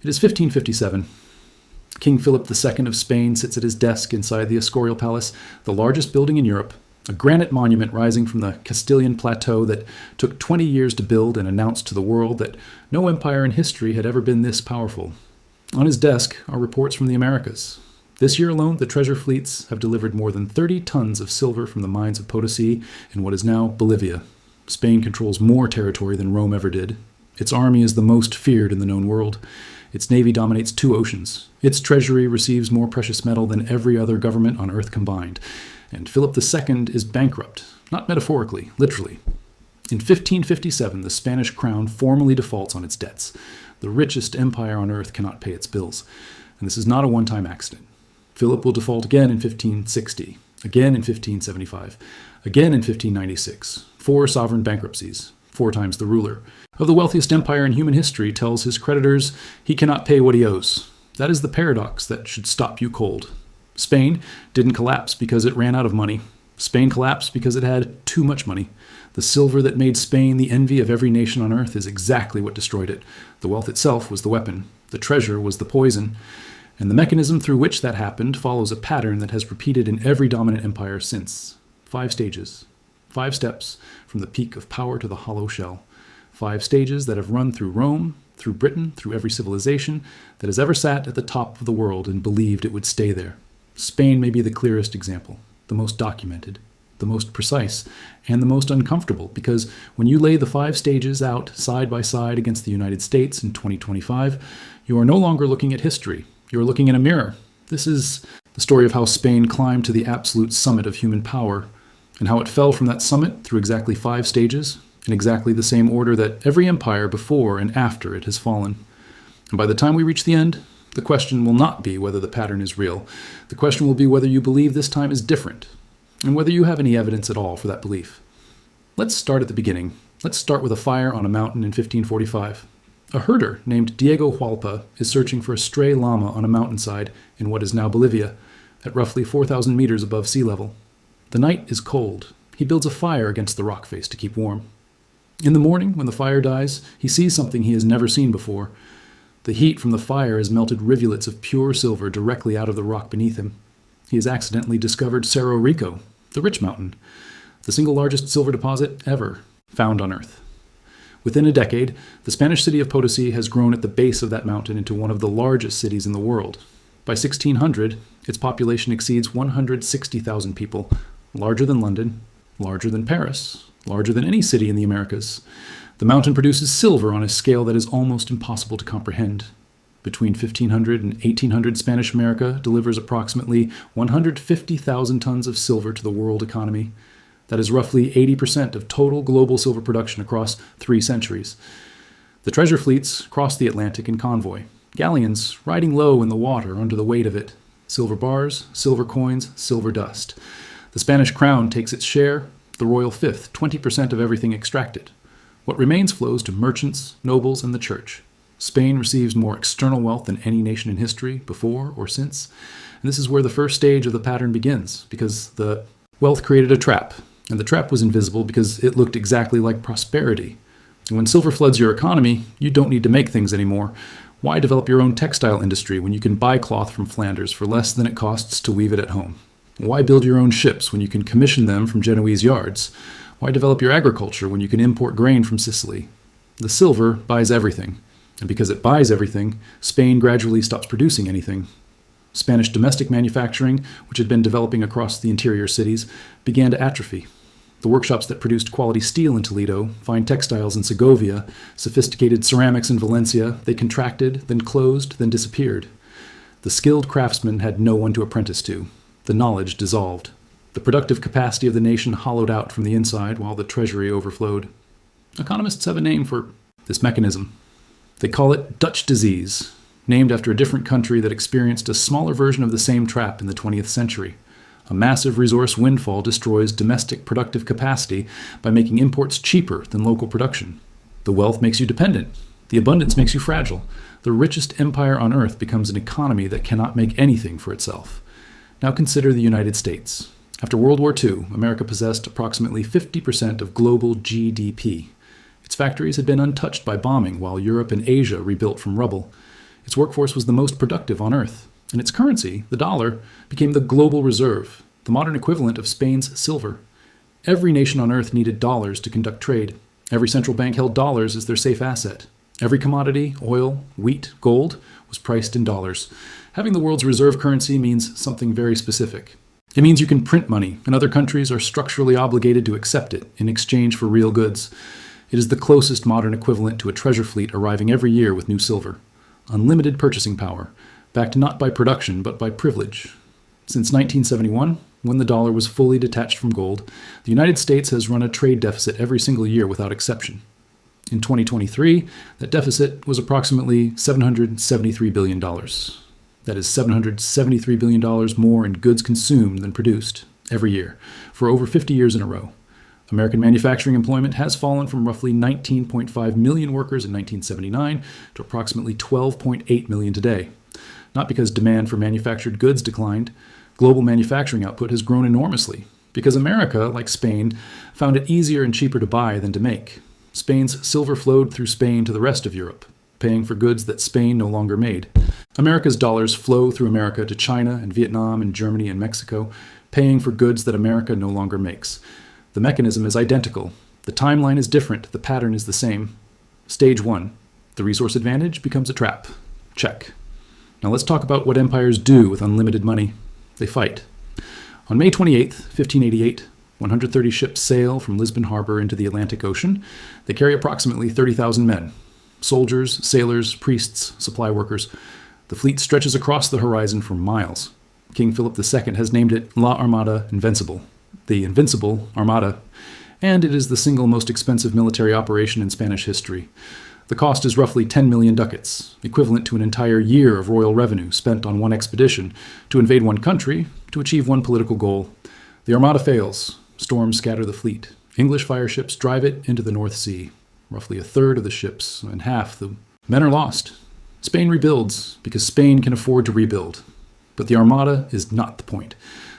It is 1557. King Philip II of Spain sits at his desk inside the Escorial Palace, the largest building in Europe, a granite monument rising from the Castilian plateau that took 20 years to build and announced to the world that no empire in history had ever been this powerful. On his desk are reports from the Americas. This year alone, the treasure fleets have delivered more than 30 tons of silver from the mines of Potosi in what is now Bolivia. Spain controls more territory than Rome ever did. Its army is the most feared in the known world. Its navy dominates 2 oceans. Its treasury receives more precious metal than every other government on earth combined. And Philip II is bankrupt, not metaphorically, literally. In 1557, the Spanish crown formally defaults on its debts. The richest empire on earth cannot pay its bills. And this is not a one-time accident. Philip will default again in 1560, again in 1575, again in 1596. 4 sovereign bankruptcies, 4 times the ruler of the wealthiest empire in human history tells his creditors he cannot pay what he owes. That is the paradox that should stop you cold. Spain didn't collapse because it ran out of money. Spain collapsed because it had too much money. The silver that made Spain the envy of every nation on earth is exactly what destroyed it. The wealth itself was the weapon. The treasure was the poison. And the mechanism through which that happened follows a pattern that has repeated in every dominant empire since. 5 stages. 5 steps from the peak of power to the hollow shell. 5 stages that have run through Rome, through Britain, through every civilization that has ever sat at the top of the world and believed it would stay there. Spain may be the clearest example, the most documented, the most precise, and the most uncomfortable, because when you lay the 5 stages out side by side against the United States in 2025, you are no longer looking at history. You are looking in a mirror. This is the story of how Spain climbed to the absolute summit of human power, and how it fell from that summit through exactly 5 stages, in exactly the same order that every empire before and after it has fallen. And by the time we reach the end, the question will not be whether the pattern is real. The question will be whether you believe this time is different, and whether you have any evidence at all for that belief. Let's start at the beginning. Let's start with a fire on a mountain in 1545. A herder named Diego Hualpa is searching for a stray llama on a mountainside in what is now Bolivia, at roughly 4,000 meters above sea level. The night is cold. He builds a fire against the rock face to keep warm. In the morning, when the fire dies, he sees something he has never seen before. The heat from the fire has melted rivulets of pure silver directly out of the rock beneath him. He has accidentally discovered Cerro Rico, the rich mountain, the single largest silver deposit ever found on Earth. Within a decade, the Spanish city of Potosi has grown at the base of that mountain into one of the largest cities in the world. By 1600, its population exceeds 160,000 people, larger than London, larger than Paris, larger than any city in the Americas. The mountain produces silver on a scale that is almost impossible to comprehend. Between 1500 and 1800, Spanish America delivers approximately 150,000 tons of silver to the world economy. That is roughly 80% of total global silver production across 3 centuries. The treasure fleets cross the Atlantic in convoy, galleons riding low in the water under the weight of it. Silver bars, silver coins, silver dust. The Spanish crown takes its share, the royal fifth, 20% of everything extracted. What remains flows to merchants, nobles, and the church. Spain receives more external wealth than any nation in history, before or since. And this is where the first stage of the pattern begins, because the wealth created a trap. And the trap was invisible because it looked exactly like prosperity. And when silver floods your economy, you don't need to make things anymore. Why develop your own textile industry when you can buy cloth from Flanders for less than it costs to weave it at home? Why build your own ships when you can commission them from Genoese yards? Why develop your agriculture when you can import grain from Sicily? The silver buys everything. And because it buys everything, Spain gradually stops producing anything. Spanish domestic manufacturing, which had been developing across the interior cities, began to atrophy. The workshops that produced quality steel in Toledo, fine textiles in Segovia, sophisticated ceramics in Valencia, they contracted, then closed, then disappeared. The skilled craftsmen had no one to apprentice to. The knowledge dissolved. The productive capacity of the nation hollowed out from the inside while the treasury overflowed. Economists have a name for this mechanism. They call it Dutch disease, named after a different country that experienced a smaller version of the same trap in the 20th century. A massive resource windfall destroys domestic productive capacity by making imports cheaper than local production. The wealth makes you dependent. The abundance makes you fragile. The richest empire on earth becomes an economy that cannot make anything for itself. Now consider the United States. After World War II, America possessed approximately 50% of global GDP. Its factories had been untouched by bombing while Europe and Asia rebuilt from rubble. Its workforce was the most productive on Earth, and its currency, the dollar, became the global reserve, the modern equivalent of Spain's silver. Every nation on Earth needed dollars to conduct trade. Every central bank held dollars as their safe asset. Every commodity, oil, wheat, gold, was priced in dollars. Having the world's reserve currency means something very specific. It means you can print money, and other countries are structurally obligated to accept it in exchange for real goods. It is the closest modern equivalent to a treasure fleet arriving every year with new silver. Unlimited purchasing power, backed not by production but by privilege. Since 1971, when the dollar was fully detached from gold, the United States has run a trade deficit every single year without exception. In 2023, that deficit was approximately $773 billion. That is $773 billion more in goods consumed than produced every year, for over 50 years in a row. American manufacturing employment has fallen from roughly 19.5 million workers in 1979 to approximately 12.8 million today. Not because demand for manufactured goods declined. Global manufacturing output has grown enormously, because America, like Spain, found it easier and cheaper to buy than to make. Spain's silver flowed through Spain to the rest of Europe, paying for goods that Spain no longer made. America's dollars flow through America to China and Vietnam and Germany and Mexico, paying for goods that America no longer makes. The mechanism is identical. The timeline is different. The pattern is the same. Stage 1. The resource advantage becomes a trap. Check. Now let's talk about what empires do with unlimited money. They fight. On May 28, 1588, 130 ships sail from Lisbon Harbor into the Atlantic Ocean. They carry approximately 30,000 men. Soldiers, sailors, priests, supply workers. The fleet stretches across the horizon for miles. King Philip II has named it La Armada Invencible, the Invincible Armada, and it is the single most expensive military operation in Spanish history. The cost is roughly 10 million ducats, equivalent to an entire year of royal revenue spent on one expedition to invade one country to achieve one political goal. The Armada fails. Storms scatter the fleet. English fireships drive it into the North Sea. Roughly a third of the ships and half the men are lost. Spain rebuilds because Spain can afford to rebuild. But the Armada is not the point.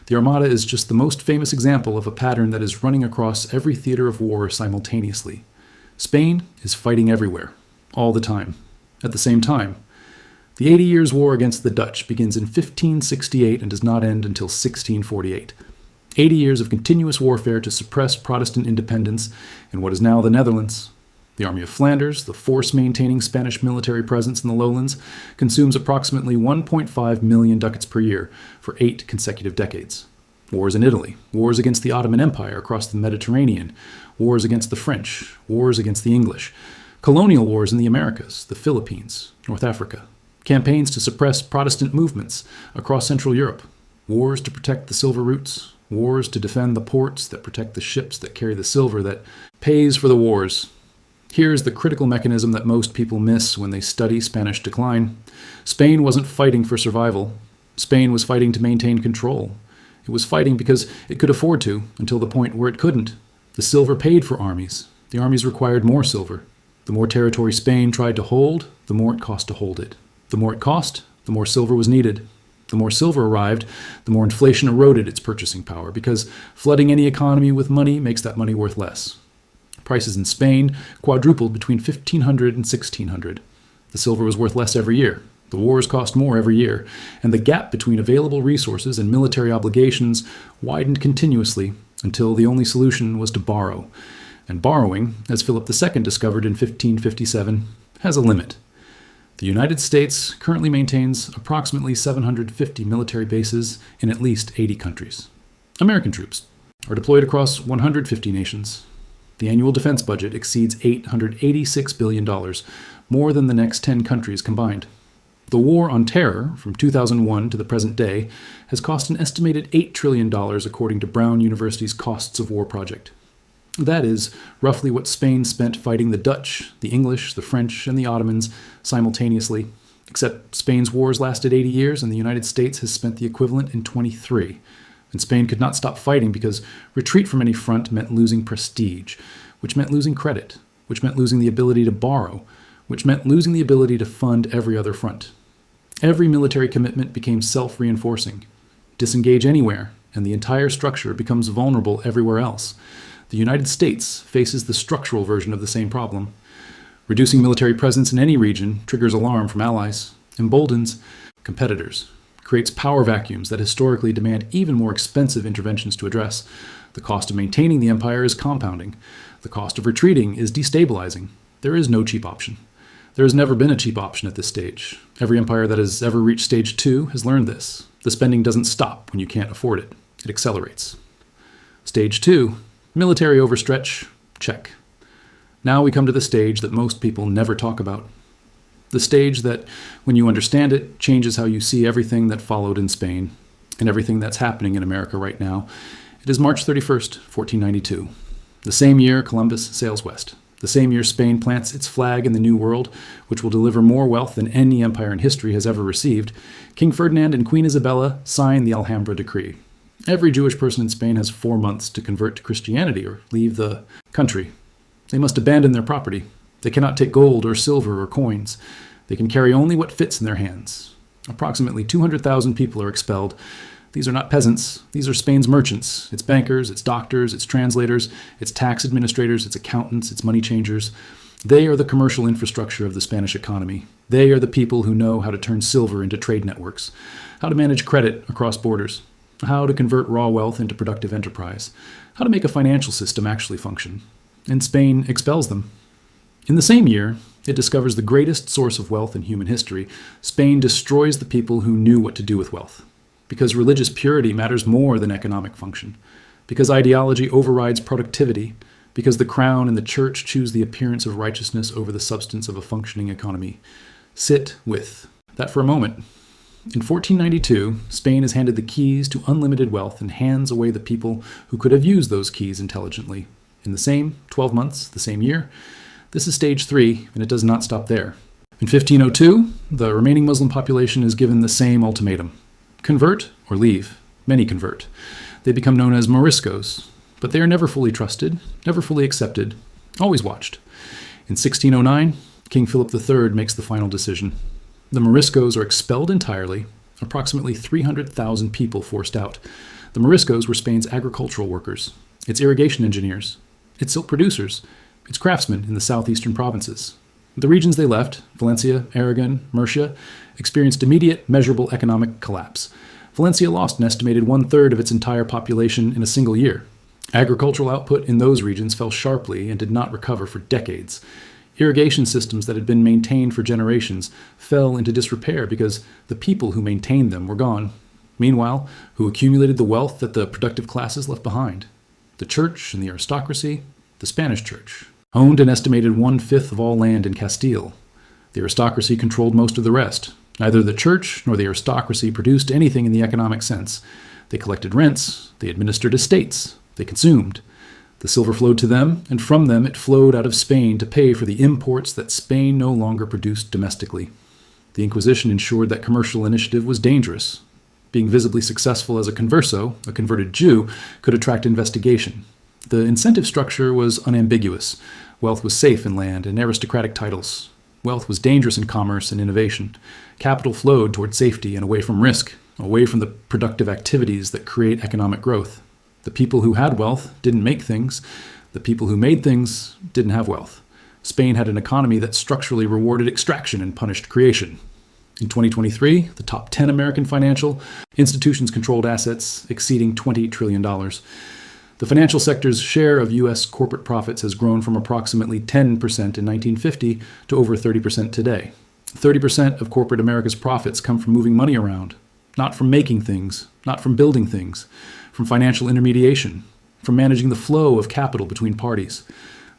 The Armada is just the most famous example of a pattern that is running across every theater of war simultaneously. Spain is fighting everywhere, all the time, at the same time. The 80 Years' War against the Dutch begins in 1568 and does not end until 1648. 80 years of continuous warfare to suppress Protestant independence in what is now the Netherlands. The Army of Flanders, the force-maintaining Spanish military presence in the lowlands, consumes approximately 1.5 million ducats per year for 8 consecutive decades. Wars in Italy, wars against the Ottoman Empire across the Mediterranean, wars against the French, wars against the English, colonial wars in the Americas, the Philippines, North Africa, campaigns to suppress Protestant movements across Central Europe, wars to protect the silver routes, wars to defend the ports that protect the ships that carry the silver that pays for the wars. Here's the critical mechanism that most people miss when they study Spanish decline. Spain wasn't fighting for survival. Spain was fighting to maintain control. It was fighting because it could afford to, until the point where it couldn't. The silver paid for armies. The armies required more silver. The more territory Spain tried to hold, the more it cost to hold it. The more it cost, the more silver was needed. The more silver arrived, the more inflation eroded its purchasing power, because flooding any economy with money makes that money worth less. Prices in Spain quadrupled between 1500 and 1600. The silver was worth less every year. The wars cost more every year, and the gap between available resources and military obligations widened continuously until the only solution was to borrow. And borrowing, as Philip II discovered in 1557, has a limit. The United States currently maintains approximately 750 military bases in at least 80 countries. American troops are deployed across 150 nations. The annual defense budget exceeds $886 billion, more than the next 10 countries combined. The war on terror, from 2001 to the present day, has cost an estimated $8 trillion according to Brown University's Costs of War project. That is roughly what Spain spent fighting the Dutch, the English, the French, and the Ottomans simultaneously, except Spain's wars lasted 80 years and the United States has spent the equivalent in 23. And Spain could not stop fighting because retreat from any front meant losing prestige, which meant losing credit, which meant losing the ability to borrow, which meant losing the ability to fund every other front. Every military commitment became self-reinforcing. Disengage anywhere, and the entire structure becomes vulnerable everywhere else. The United States faces the structural version of the same problem. Reducing military presence in any region triggers alarm from allies. emboldens competitors, creates power vacuums that historically demand even more expensive interventions to address. The cost of maintaining the empire is compounding. The cost of retreating is destabilizing. There is no cheap option. There has never been a cheap option at this stage. Every empire that has ever reached stage 2 has learned this. The spending doesn't stop when you can't afford it. It accelerates. Stage 2, military overstretch, check. Now we come to the stage that most people never talk about. The stage that, when you understand it, changes how you see everything that followed in Spain and everything that's happening in America right now. It is March 31st, 1492. The same year Columbus sails west. The same year Spain plants its flag in the New World, which will deliver more wealth than any empire in history has ever received. King Ferdinand and Queen Isabella sign the Alhambra Decree. Every Jewish person in Spain has 4 months to convert to Christianity or leave the country. They must abandon their property. They cannot take gold or silver or coins. They can carry only what fits in their hands. Approximately 200,000 people are expelled. These are not peasants. These are Spain's merchants, its bankers, its doctors, its translators, its tax administrators, its accountants, its money changers. They are the commercial infrastructure of the Spanish economy. They are the people who know how to turn silver into trade networks, how to manage credit across borders, how to convert raw wealth into productive enterprise, how to make a financial system actually function. And Spain expels them. In the same year, it discovers the greatest source of wealth in human history. Spain destroys the people who knew what to do with wealth. Because religious purity matters more than economic function. Because ideology overrides productivity. Because the crown and the church choose the appearance of righteousness over the substance of a functioning economy. Sit with that for a moment. In 1492, Spain is handed the keys to unlimited wealth and hands away the people who could have used those keys intelligently. In the same 12 months, the same year, this is stage 3, and it does not stop there. In 1502, the remaining Muslim population is given the same ultimatum. Convert or leave. Many convert. They become known as Moriscos, but they are never fully trusted, never fully accepted, always watched. In 1609, King Philip III makes the final decision. The Moriscos are expelled entirely, approximately 300,000 people forced out. The Moriscos were Spain's agricultural workers, its irrigation engineers, its silk producers, its craftsmen in the southeastern provinces. The regions they left, Valencia, Aragon, Murcia, experienced immediate, measurable economic collapse. Valencia lost an estimated 1/3 of its entire population in a single year. Agricultural output in those regions fell sharply and did not recover for decades. Irrigation systems that had been maintained for generations fell into disrepair because the people who maintained them were gone. Meanwhile, who accumulated the wealth that the productive classes left behind? The church and the aristocracy, the Spanish church, owned an estimated 1/5 of all land in Castile. The aristocracy controlled most of the rest. Neither the church nor the aristocracy produced anything in the economic sense. They collected rents, they administered estates, they consumed. The silver flowed to them, and from them it flowed out of Spain to pay for the imports that Spain no longer produced domestically. The Inquisition ensured that commercial initiative was dangerous. Being visibly successful as a converso, a converted Jew, could attract investigation. The incentive structure was unambiguous. Wealth was safe in land and aristocratic titles. Wealth was dangerous in commerce and innovation. Capital flowed toward safety and away from risk, away from the productive activities that create economic growth. The people who had wealth didn't make things. The people who made things didn't have wealth. Spain had an economy that structurally rewarded extraction and punished creation. In 2023, the top 10 American financial institutions controlled assets exceeding $20 trillion. The financial sector's share of U.S. corporate profits has grown from approximately 10% in 1950 to over 30% today. 30% of corporate America's profits come from moving money around, not from making things, not from building things, from financial intermediation, from managing the flow of capital between parties.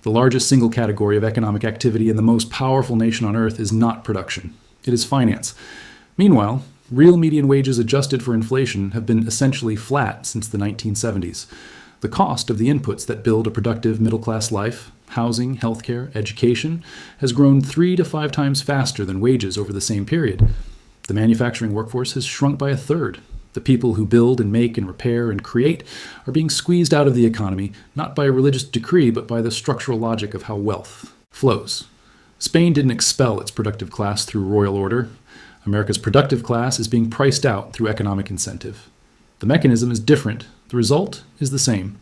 The largest single category of economic activity in the most powerful nation on earth is not production. It is finance. Meanwhile, real median wages adjusted for inflation have been essentially flat since the 1970s. The cost of the inputs that build a productive middle-class life, housing, healthcare, education, has grown 3 to 5 times faster than wages over the same period. The manufacturing workforce has shrunk by 1/3. The people who build and make and repair and create are being squeezed out of the economy, not by a religious decree, but by the structural logic of how wealth flows. Spain didn't expel its productive class through royal order. America's productive class is being priced out through economic incentive. The mechanism is different. The result is the same.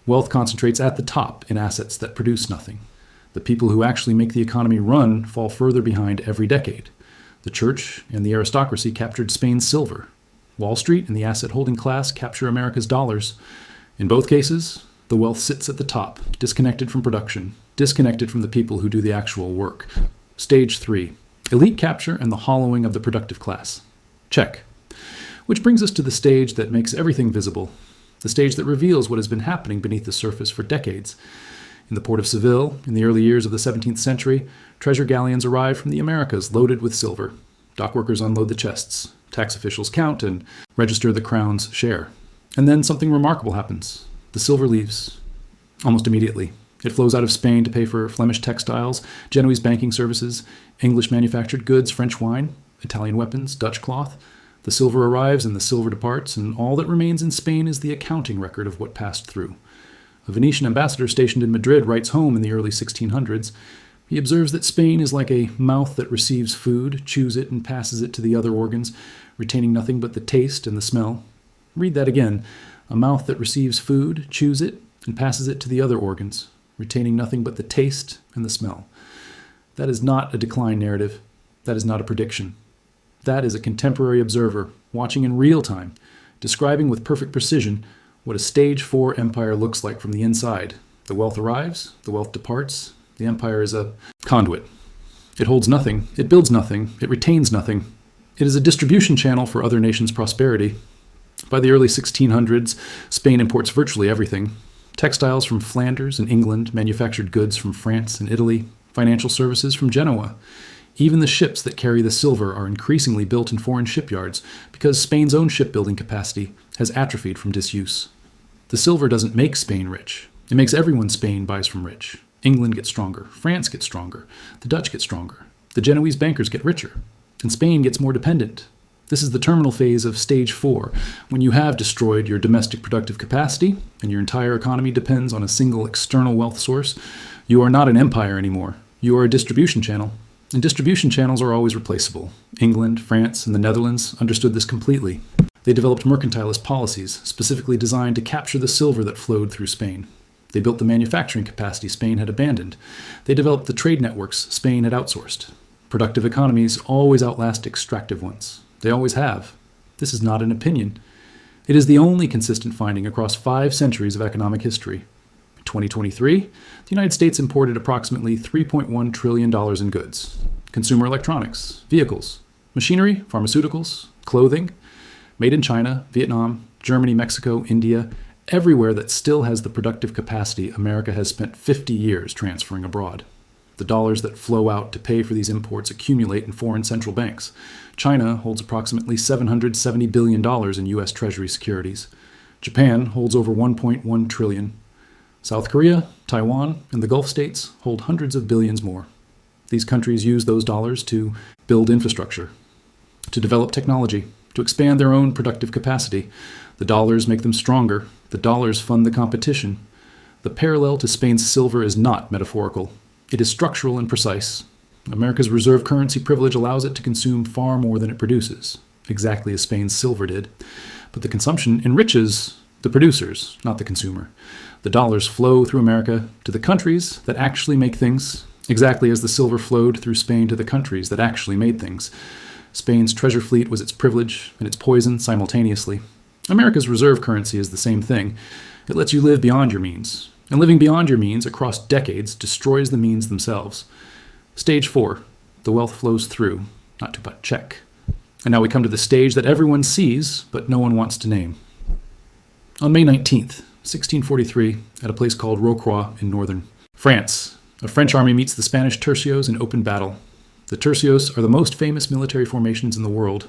Wealth concentrates at the top in assets that produce nothing. The people who actually make the economy run fall further behind every decade. The church and the aristocracy captured Spain's silver. Wall Street and the asset-holding class capture America's dollars. In both cases, the wealth sits at the top, disconnected from production, disconnected from the people who do the actual work. Stage 3. Elite capture and the hollowing of the productive class. Check. Which brings us to the stage that makes everything visible, the stage that reveals what has been happening beneath the surface for decades. In the port of Seville, in the early years of the 17th century, treasure galleons arrive from the Americas loaded with silver. Dock workers unload the chests. Tax officials count and register the crown's share. And then something remarkable happens. The silver leaves almost immediately. It flows out of Spain to pay for Flemish textiles, Genoese banking services, English manufactured goods, French wine, Italian weapons, Dutch cloth. The silver arrives and the silver departs, and all that remains in Spain is the accounting record of what passed through. A Venetian ambassador stationed in Madrid writes home in the early 1600s. He observes that Spain is like a mouth that receives food, chews it, and passes it to the other organs, retaining nothing but the taste and the smell. Read that again. A mouth that receives food, chews it, and passes it to the other organs, retaining nothing but the taste and the smell. That is not a decline narrative. That is not a prediction. That is a contemporary observer, watching in real time, describing with perfect precision what a stage 4 empire looks like from the inside. The wealth arrives, the wealth departs. The empire is a conduit. It holds nothing, it builds nothing, it retains nothing. It is a distribution channel for other nations' prosperity. By the early 1600s, Spain imports virtually everything. Textiles from Flanders and England, manufactured goods from France and Italy, financial services from Genoa. Even the ships that carry the silver are increasingly built in foreign shipyards because Spain's own shipbuilding capacity has atrophied from disuse. The silver doesn't make Spain rich. It makes everyone Spain buys from rich. England gets stronger. France gets stronger. The Dutch get stronger. The Genoese bankers get richer. And Spain gets more dependent. This is the terminal phase of stage 4, when you have destroyed your domestic productive capacity and your entire economy depends on a single external wealth source. You are not an empire anymore. You are a distribution channel. And distribution channels are always replaceable. England, France, and the Netherlands understood this completely. They developed mercantilist policies specifically designed to capture the silver that flowed through Spain. They built the manufacturing capacity Spain had abandoned. They developed the trade networks Spain had outsourced. Productive economies always outlast extractive ones. They always have. This is not an opinion. It is the only consistent finding across 5 centuries of economic history. In 2023, the United States imported approximately $3.1 trillion in goods. Consumer electronics, vehicles, machinery, pharmaceuticals, clothing, made in China, Vietnam, Germany, Mexico, India. Everywhere that still has the productive capacity, America has spent 50 years transferring abroad. The dollars that flow out to pay for these imports accumulate in foreign central banks. China holds approximately $770 billion in U.S. Treasury securities. Japan holds over $1.1 trillion. South Korea, Taiwan, and the Gulf states hold hundreds of billions more. These countries use those dollars to build infrastructure, to develop technology, to expand their own productive capacity. The dollars make them stronger. The dollars fund the competition. The parallel to Spain's silver is not metaphorical. It is structural and precise. America's reserve currency privilege allows it to consume far more than it produces, exactly as Spain's silver did. But the consumption enriches the producers, not the consumer. The dollars flow through America to the countries that actually make things, exactly as the silver flowed through Spain to the countries that actually made things. Spain's treasure fleet was its privilege and its poison simultaneously. America's reserve currency is the same thing. It lets you live beyond your means. And living beyond your means across decades destroys the means themselves. Stage 4. The wealth flows through, not to but check. And now we come to the stage that everyone sees, but no one wants to name. On May 19th, 1643, at a place called Rocroi in northern France, a French army meets the Spanish tercios in open battle. The tercios are the most famous military formations in the world.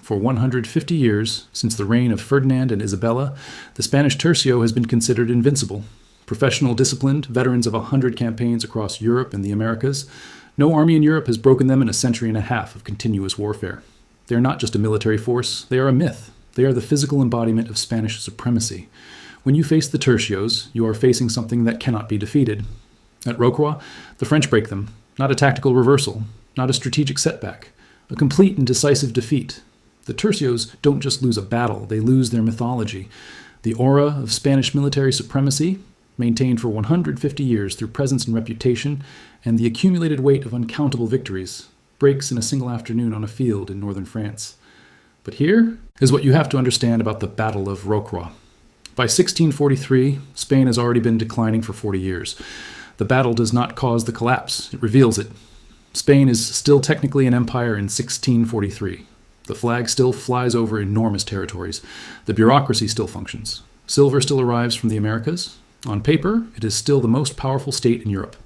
For 150 years, since the reign of Ferdinand and Isabella, the Spanish tercio has been considered invincible. Professional, disciplined, veterans of 100 campaigns across Europe and the Americas, no army in Europe has broken them in a century and a half of continuous warfare. They are not just a military force, they are a myth. They are the physical embodiment of Spanish supremacy. When you face the tercios, you are facing something that cannot be defeated. At Rocroi, the French break them, not a tactical reversal, not a strategic setback, a complete and decisive defeat. The tercios don't just lose a battle, they lose their mythology. The aura of Spanish military supremacy, maintained for 150 years through presence and reputation, and the accumulated weight of uncountable victories. breaks in a single afternoon on a field in northern France. But here is what you have to understand about the Battle of Rocroi. By 1643, Spain has already been declining for 40 years. The battle does not cause the collapse, it reveals it. Spain is still technically an empire in 1643. The flag still flies over enormous territories. The bureaucracy still functions. Silver still arrives from the Americas. On paper, it is still the most powerful state in Europe.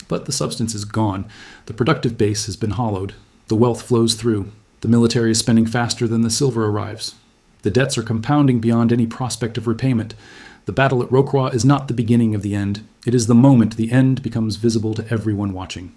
But the substance is gone. The productive base has been hollowed. The wealth flows through. The military is spending faster than the silver arrives. The debts are compounding beyond any prospect of repayment. The battle at Rocroi is not the beginning of the end. It is the moment the end becomes visible to everyone watching.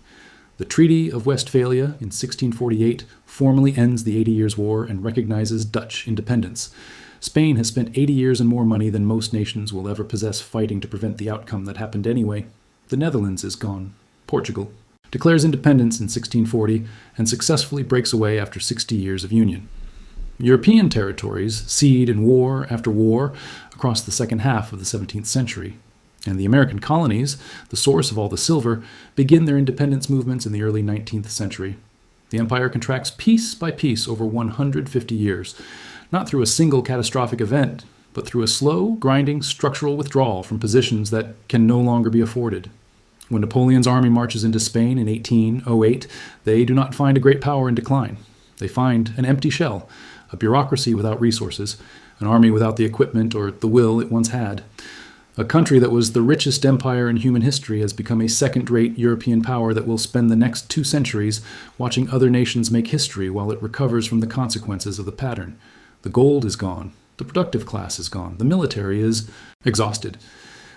The Treaty of Westphalia in 1648 formally ends the 80 Years' War and recognizes Dutch independence. Spain has spent 80 years and more money than most nations will ever possess fighting to prevent the outcome that happened anyway. The Netherlands is gone. Portugal declares independence in 1640 and successfully breaks away after 60 years of union. European territories cede in war after war across the second half of the 17th century. And the American colonies, the source of all the silver, begin their independence movements in the early 19th century. The empire contracts piece by piece over 150 years, not through a single catastrophic event, but through a slow, grinding structural withdrawal from positions that can no longer be afforded. When Napoleon's army marches into Spain in 1808, they do not find a great power in decline. They find an empty shell, a bureaucracy without resources, an army without the equipment or the will it once had. A country that was the richest empire in human history has become a second-rate European power that will spend the next 2 centuries watching other nations make history while it recovers from the consequences of the pattern. The gold is gone. The productive class is gone. The military is exhausted.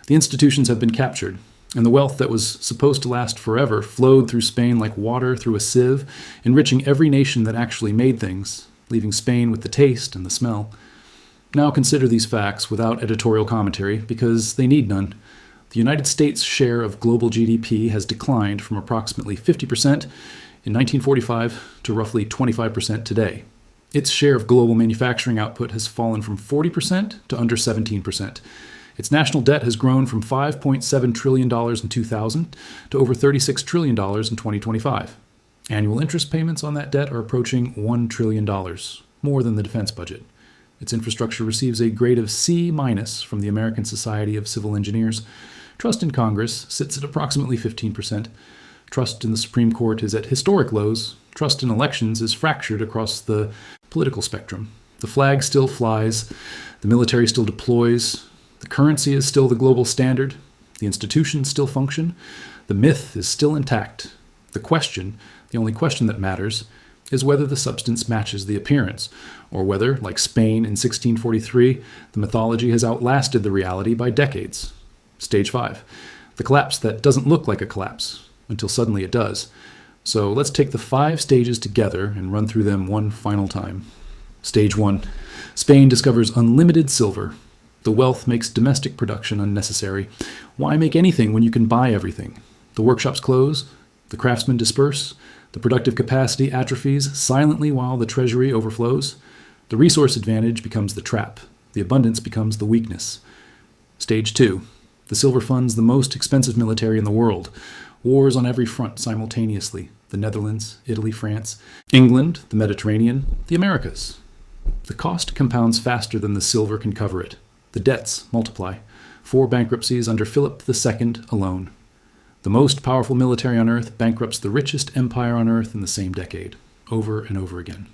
The institutions have been captured, and the wealth that was supposed to last forever flowed through Spain like water through a sieve, enriching every nation that actually made things, leaving Spain with the taste and the smell. Now consider these facts without editorial commentary, because they need none. The United States' share of global GDP has declined from approximately 50% in 1945 to roughly 25% today. Its share of global manufacturing output has fallen from 40% to under 17%. Its national debt has grown from $5.7 trillion in 2000 to over $36 trillion in 2025. Annual interest payments on that debt are approaching $1 trillion, more than the defense budget. Its infrastructure receives a grade of C- from the American Society of Civil Engineers. Trust in Congress sits at approximately 15%. Trust in the Supreme Court is at historic lows. Trust in elections is fractured across the political spectrum. The flag still flies. The military still deploys. The currency is still the global standard. The institutions still function. The myth is still intact. The question, the only question that matters, is whether the substance matches the appearance, or whether, like Spain in 1643, the mythology has outlasted the reality by decades. Stage 5. The collapse that doesn't look like a collapse, until suddenly it does. So let's take the 5 stages together and run through them one final time. Stage 1. Spain discovers unlimited silver. The wealth makes domestic production unnecessary. Why make anything when you can buy everything? The workshops close. The craftsmen disperse. The productive capacity atrophies silently while the treasury overflows. The resource advantage becomes the trap. The abundance becomes the weakness. Stage 2. The silver funds the most expensive military in the world. Wars on every front simultaneously. The Netherlands, Italy, France, England, the Mediterranean, the Americas. The cost compounds faster than the silver can cover it. The debts multiply. 4 bankruptcies under Philip II alone. The most powerful military on earth bankrupts the richest empire on earth in the same decade, over and over again.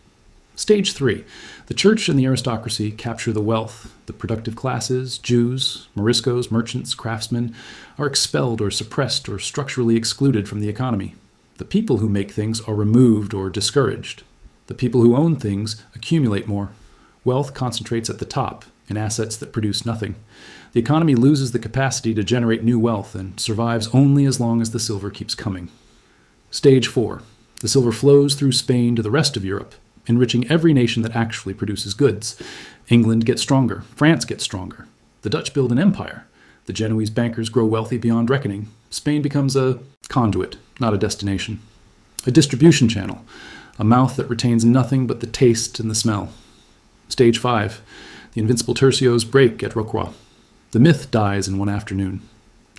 Stage 3. The church and the aristocracy capture the wealth. The productive classes, Jews, Moriscos, merchants, craftsmen, are expelled or suppressed or structurally excluded from the economy. The people who make things are removed or discouraged. The people who own things accumulate more. Wealth concentrates at the top, in assets that produce nothing. The economy loses the capacity to generate new wealth and survives only as long as the silver keeps coming. Stage 4. The silver flows through Spain to the rest of Europe, enriching every nation that actually produces goods. England gets stronger. France gets stronger. The Dutch build an empire. The Genoese bankers grow wealthy beyond reckoning. Spain becomes a conduit, not a destination. A distribution channel, a mouth that retains nothing but the taste and the smell. Stage 5. The invincible tercios break at Rocroi. The myth dies in one afternoon.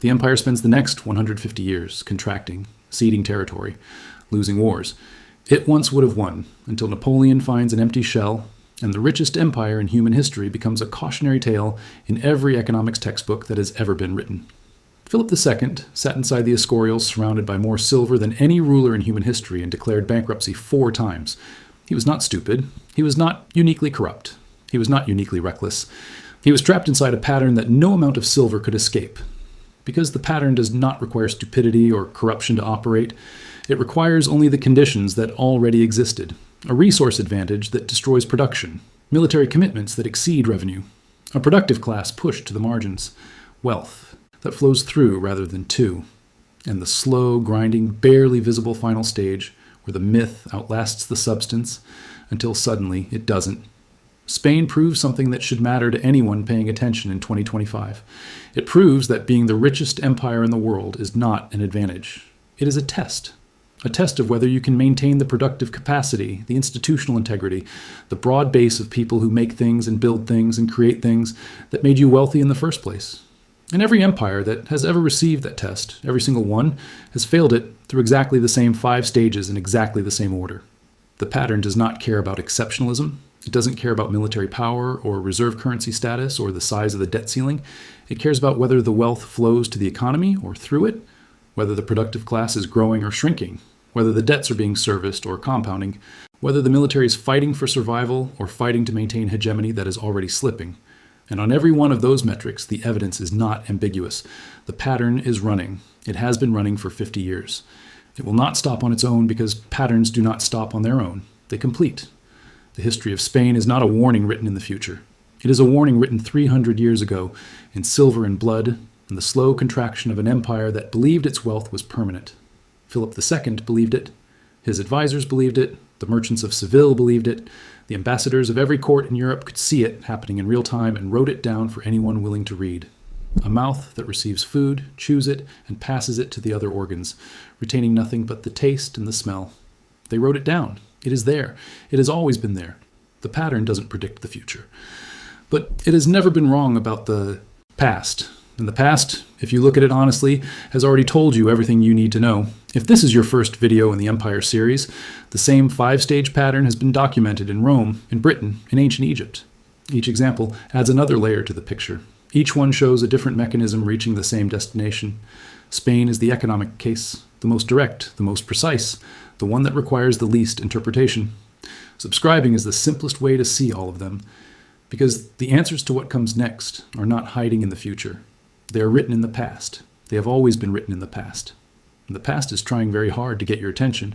The empire spends the next 150 years contracting, ceding territory, losing wars. It once would have won, until Napoleon finds an empty shell, and the richest empire in human history becomes a cautionary tale in every economics textbook that has ever been written. Philip II sat inside the Escorial surrounded by more silver than any ruler in human history and declared bankruptcy 4 times. He was not stupid. He was not uniquely corrupt. He was not uniquely reckless. He was trapped inside a pattern that no amount of silver could escape. Because the pattern does not require stupidity or corruption to operate, it requires only the conditions that already existed: a resource advantage that destroys production, military commitments that exceed revenue, a productive class pushed to the margins, wealth that flows through rather than to, and the slow, grinding, barely visible final stage where the myth outlasts the substance until suddenly it doesn't. Spain proves something that should matter to anyone paying attention in 2025. It proves that being the richest empire in the world is not an advantage. It is a test of whether you can maintain the productive capacity, the institutional integrity, the broad base of people who make things and build things and create things that made you wealthy in the first place. And every empire that has ever received that test, every single one, has failed it through exactly the same 5 stages in exactly the same order. The pattern does not care about exceptionalism. It doesn't care about military power or reserve currency status or the size of the debt ceiling. It cares about whether the wealth flows to the economy or through it, whether the productive class is growing or shrinking, whether the debts are being serviced or compounding, whether the military is fighting for survival or fighting to maintain hegemony that is already slipping. And on every one of those metrics, the evidence is not ambiguous. The pattern is running. It has been running for 50 years. It will not stop on its own because patterns do not stop on their own. They complete. The history of Spain is not a warning written in the future. It is a warning written 300 years ago in silver and blood and the slow contraction of an empire that believed its wealth was permanent. Philip II believed it. His advisors believed it. The merchants of Seville believed it. The ambassadors of every court in Europe could see it happening in real time and wrote it down for anyone willing to read. A mouth that receives food, chews it, and passes it to the other organs, retaining nothing but the taste and the smell. They wrote it down. It is there. It has always been there. The pattern doesn't predict the future. But it has never been wrong about the past. And the past, if you look at it honestly, has already told you everything you need to know. If this is your first video in the Empire series, the same 5-stage pattern has been documented in Rome, in Britain, in ancient Egypt. Each example adds another layer to the picture. Each one shows a different mechanism reaching the same destination. Spain is the economic case, the most direct, the most precise, the one that requires the least interpretation. Subscribing is the simplest way to see all of them, because the answers to what comes next are not hiding in the future. They are written in the past. They have always been written in the past. And the past is trying very hard to get your attention.